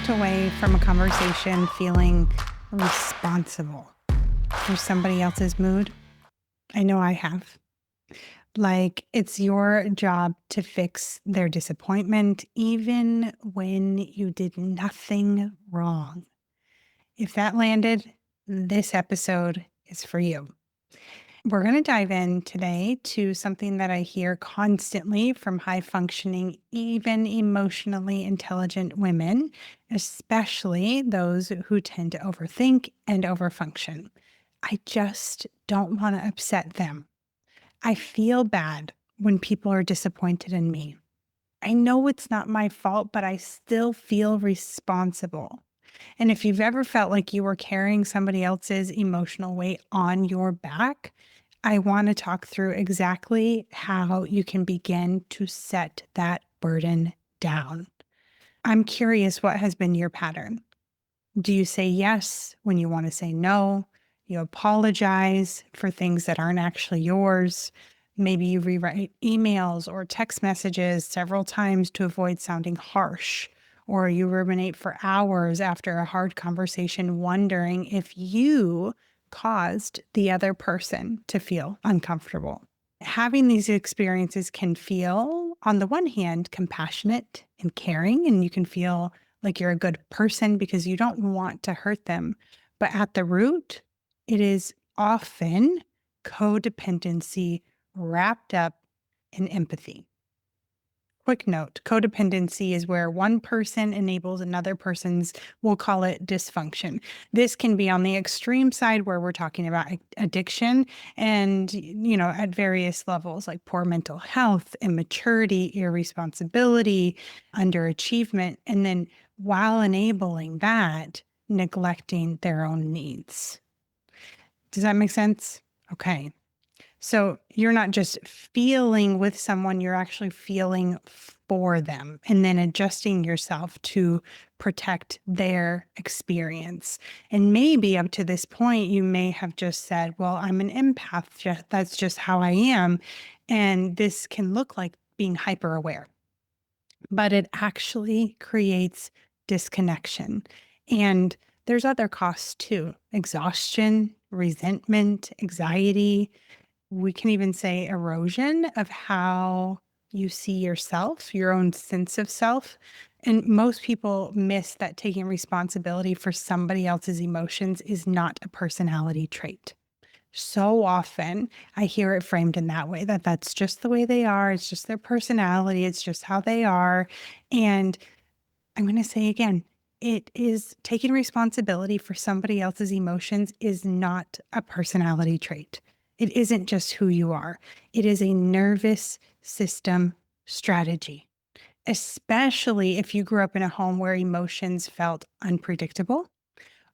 walked away from a conversation feeling responsible for somebody else's mood? I know I have. Like, it's your job to fix their disappointment, even when you did nothing wrong. If that landed, this episode is for you. We're going to dive in today to something that I hear constantly from high functioning, even emotionally intelligent women, especially those who tend to overthink and overfunction. I just don't want to upset them. I feel bad when people are disappointed in me. I know it's not my fault, but I still feel responsible. And if you've ever felt like you were carrying somebody else's emotional weight on your back, I want to talk through exactly how you can begin to set that burden down. I'm curious, what has been your pattern? Do you say yes when you want to say no? You apologize for things that aren't actually yours. Maybe you rewrite emails or text messages several times to avoid sounding harsh. Or you ruminate for hours after a hard conversation, wondering if you caused the other person to feel uncomfortable. Having these experiences can feel, on the one hand, compassionate and caring, and you can feel like you're a good person because you don't want to hurt them. But at the root, it is often codependency wrapped up in empathy. Quick note, codependency is where one person enables another person's, we'll call it dysfunction. This can be on the extreme side where we're talking about addiction and, at various levels like poor mental health, immaturity, irresponsibility, underachievement. And then while enabling that, neglecting their own needs. Does that make sense? Okay. So you're not just feeling with someone, you're actually feeling for them and then adjusting yourself to protect their experience. And maybe up to this point, you may have just said, well, I'm an empath. That's just how I am. And this can look like being hyper aware, but it actually creates disconnection. And there's other costs too: exhaustion, resentment, anxiety. We can even say erosion of how you see yourself, your own sense of self. And most people miss that taking responsibility for somebody else's emotions is not a personality trait. So often I hear it framed in that way, that that's just the way they are. It's just their personality. It's just how they are. And I'm going to say again, it is taking responsibility for somebody else's emotions is not a personality trait. It isn't just who you are. It is a nervous system strategy, especially if you grew up in a home where emotions felt unpredictable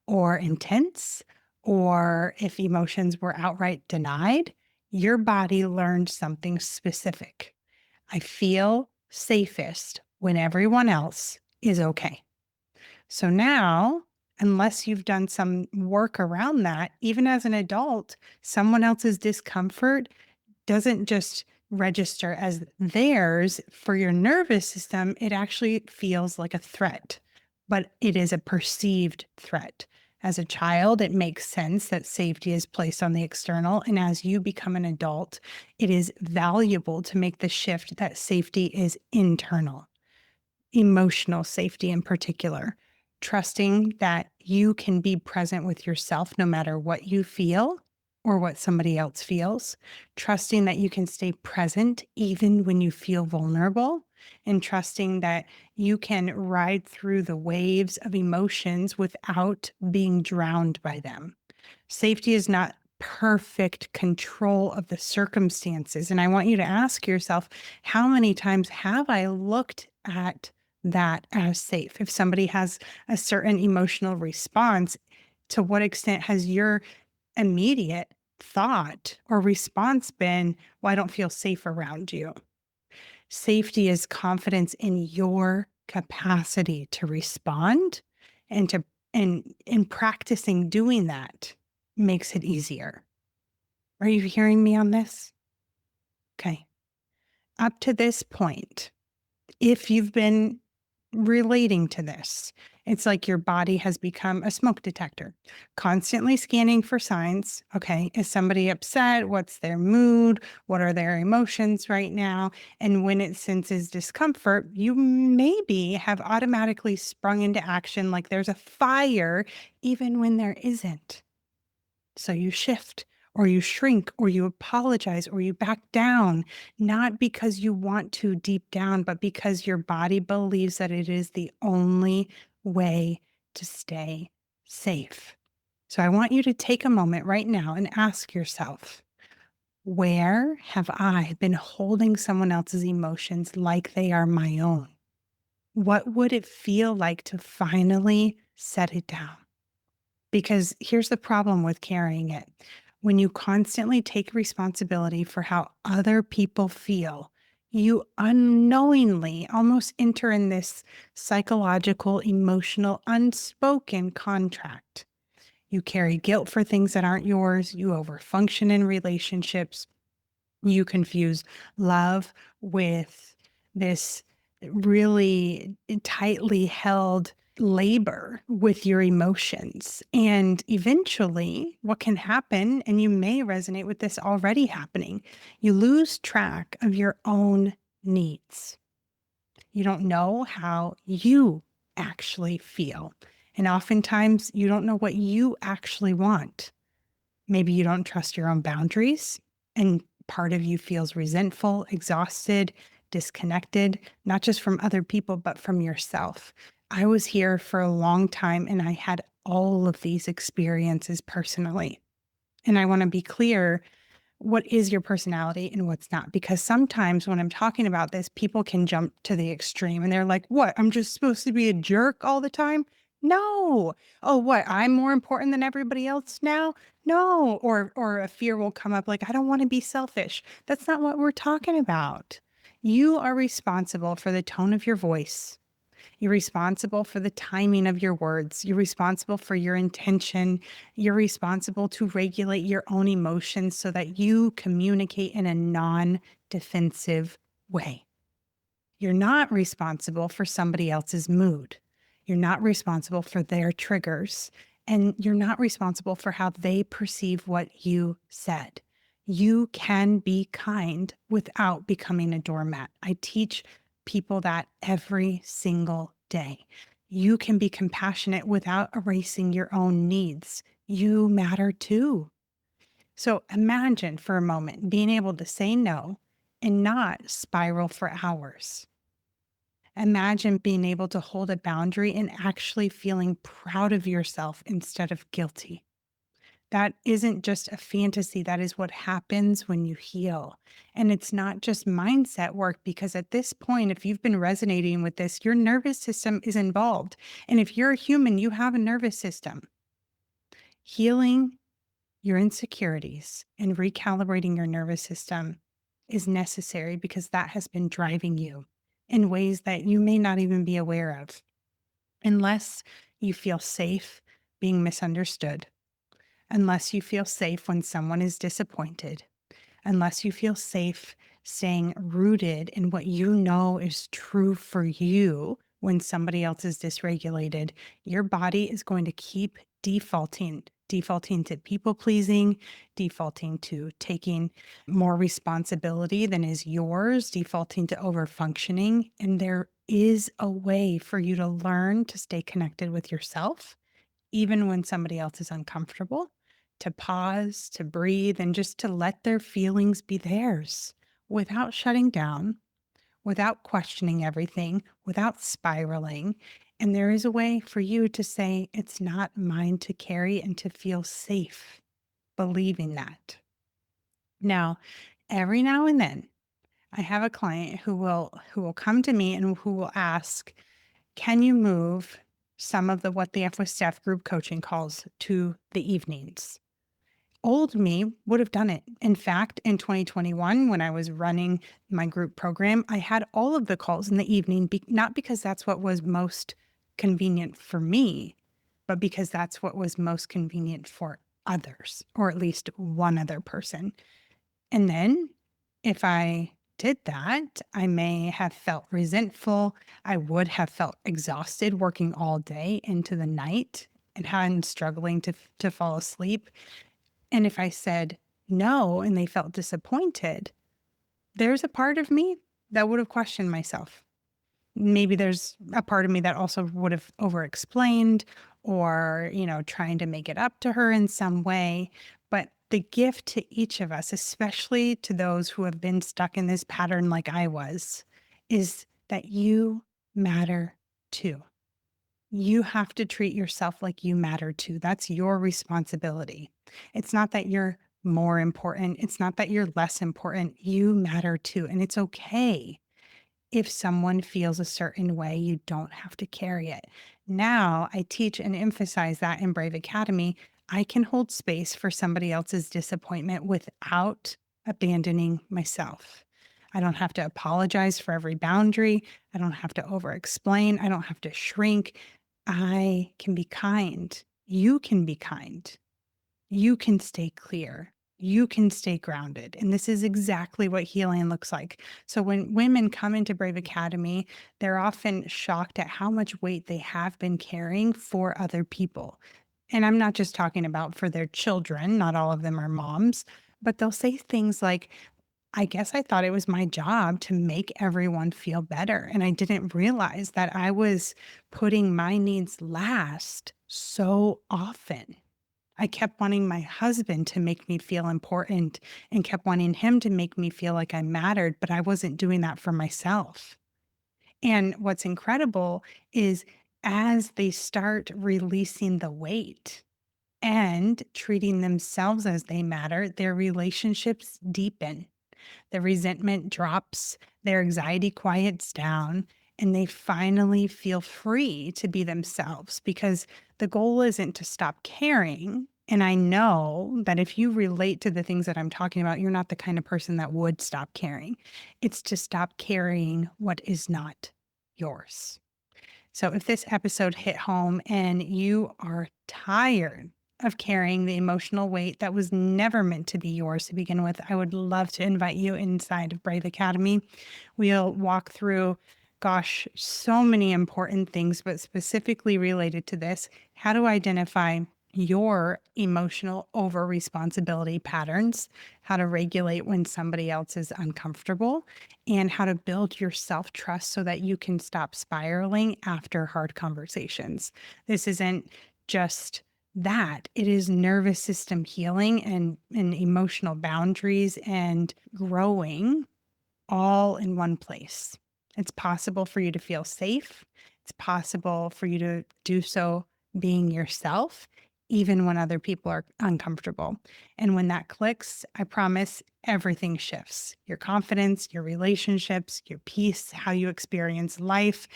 or intense, or if emotions were outright denied. Your body learned something specific. I feel safest when everyone else is okay. So now, unless you've done some work around that, even as an adult, someone else's discomfort doesn't just register as theirs for your nervous system. It actually feels like a threat, but it is a perceived threat. As a child, it makes sense that safety is placed on the external. And as you become an adult, it is valuable to make the shift that safety is internal, emotional safety in particular. Trusting that you can be present with yourself no matter what you feel or what somebody else feels. Trusting that you can stay present even when you feel vulnerable. And trusting that you can ride through the waves of emotions without being drowned by them. Safety is not perfect control of the circumstances. And I want you to ask yourself, how many times have I looked at that as safe? If somebody has a certain emotional response, to what extent has your immediate thought or response been, well, I don't feel safe around you? Safety is confidence in your capacity to respond, and in practicing doing that makes it easier. Are you hearing me on this? Okay. Up to this point, if you've been relating to this. It's like your body has become a smoke detector, constantly scanning for signs. Okay, is somebody upset? What's their mood? What are their emotions right now? And when it senses discomfort, you maybe have automatically sprung into action like there's a fire, even when there isn't. So you shift or you shrink or you apologize or you back down, not because you want to deep down, but because your body believes that it is the only way to stay safe. So I want you to take a moment right now and ask yourself, where have I been holding someone else's emotions like they are my own? What would it feel like to finally set it down? Because here's the problem with carrying it. When you constantly take responsibility for how other people feel, you unknowingly almost enter in this psychological, emotional, unspoken contract. You carry guilt for things that aren't yours. You overfunction in relationships. You confuse love with this really tightly held labor with your emotions. And eventually, what can happen, and you may resonate with this already happening, you lose track of your own needs. You don't know how you actually feel. And oftentimes, you don't know what you actually want. Maybe you don't trust your own boundaries, and part of you feels resentful, exhausted, disconnected, not just from other people, but from yourself. I was here for a long time and I had all of these experiences personally. And I want to be clear what is your personality and what's not. Because sometimes when I'm talking about this, people can jump to the extreme and they're like, what? I'm just supposed to be a jerk all the time? No. Oh, what? I'm more important than everybody else now? No. Or a fear will come up like, I don't want to be selfish. That's not what we're talking about. You are responsible for the tone of your voice. You're responsible for the timing of your words. You're responsible for your intention. You're responsible to regulate your own emotions so that you communicate in a non defensive way. You're not responsible for somebody else's mood. You're not responsible for their triggers. And you're not responsible for how they perceive what you said. You can be kind without becoming a doormat. I teach people that every single day. You can be compassionate without erasing your own needs. You matter too. So imagine for a moment being able to say no and not spiral for hours. Imagine being able to hold a boundary and actually feeling proud of yourself instead of guilty. That isn't just a fantasy. That is what happens when you heal. And it's not just mindset work, because at this point, if you've been resonating with this, your nervous system is involved. And if you're a human, you have a nervous system. Healing your insecurities and recalibrating your nervous system is necessary because that has been driving you in ways that you may not even be aware of. Unless you feel safe being misunderstood, unless you feel safe when someone is disappointed, unless you feel safe staying rooted in what you know is true for you when somebody else is dysregulated, your body is going to keep defaulting to people pleasing, defaulting to taking more responsibility than is yours, defaulting to over functioning. And there is a way for you to learn to stay connected with yourself even when somebody else is uncomfortable, to pause, to breathe, and just to let their feelings be theirs without shutting down, without questioning everything, without spiraling. And there is a way for you to say, it's not mine to carry, and to feel safe believing that. Now, every now and then, I have a client who will come to me and who will ask, can you move some of the What the F with Steph group coaching calls to the evenings? Old me would have done it. In fact, in 2021, when I was running my group program, I had all of the calls in the evening, not because that's what was most convenient for me, but because that's what was most convenient for others, or at least one other person. And then if I did that, I may have felt resentful. I would have felt exhausted working all day into the night and struggling to fall asleep. And if I said no and they felt disappointed, there's a part of me that would have questioned myself. Maybe there's a part of me that also would have over explained or, trying to make it up to her in some way. But the gift to each of us, especially to those who have been stuck in this pattern like I was, is that you matter too. You have to treat yourself like you matter too. That's your responsibility. It's not that you're more important. It's not that you're less important. You matter too. And it's okay if someone feels a certain way, you don't have to carry it. Now, I teach and emphasize that in Brave Academy. I can hold space for somebody else's disappointment without abandoning myself. I don't have to apologize for every boundary. I don't have to over explain. I don't have to shrink. I can be kind. You can be kind. You can stay clear. You can stay grounded. And this is exactly what healing looks like. So when women come into Brave Academy, they're often shocked at how much weight they have been carrying for other people. And I'm not just talking about for their children, not all of them are moms, but they'll say things like, I guess I thought it was my job to make everyone feel better. And I didn't realize that I was putting my needs last so often. I kept wanting my husband to make me feel important and kept wanting him to make me feel like I mattered, but I wasn't doing that for myself. And what's incredible is as they start releasing the weight and treating themselves as they matter, their relationships deepen, the resentment drops, their anxiety quiets down, and they finally feel free to be themselves because the goal isn't to stop caring. And I know that if you relate to the things that I'm talking about, you're not the kind of person that would stop caring. It's to stop carrying what is not yours. So if this episode hit home and you are tired of carrying the emotional weight that was never meant to be yours to begin with, I would love to invite you inside of Brave Academy. We'll walk through, gosh, so many important things, but specifically related to this, how to identify your emotional over responsibility patterns, how to regulate when somebody else is uncomfortable, and how to build your self trust so that you can stop spiraling after hard conversations. This isn't just that, it is nervous system healing and emotional boundaries and growing all in one place. It's possible for you to feel safe. It's possible for you to do so being yourself, even when other people are uncomfortable. And when that clicks, I promise everything shifts. Your confidence, your relationships, your peace, how you experience life.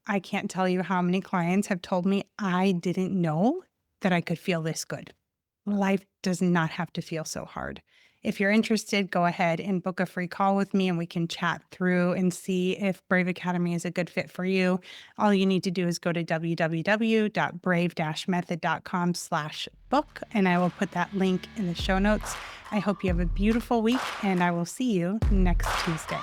I can't tell you how many clients have told me I didn't know that I could feel this good. Life does not have to feel so hard. If you're interested, go ahead and book a free call with me and we can chat through and see if Brave Academy is a good fit for you. All you need to do is go to www.brave-method.com/book and I will put that link in the show notes. I hope you have a beautiful week and I will see you next Tuesday.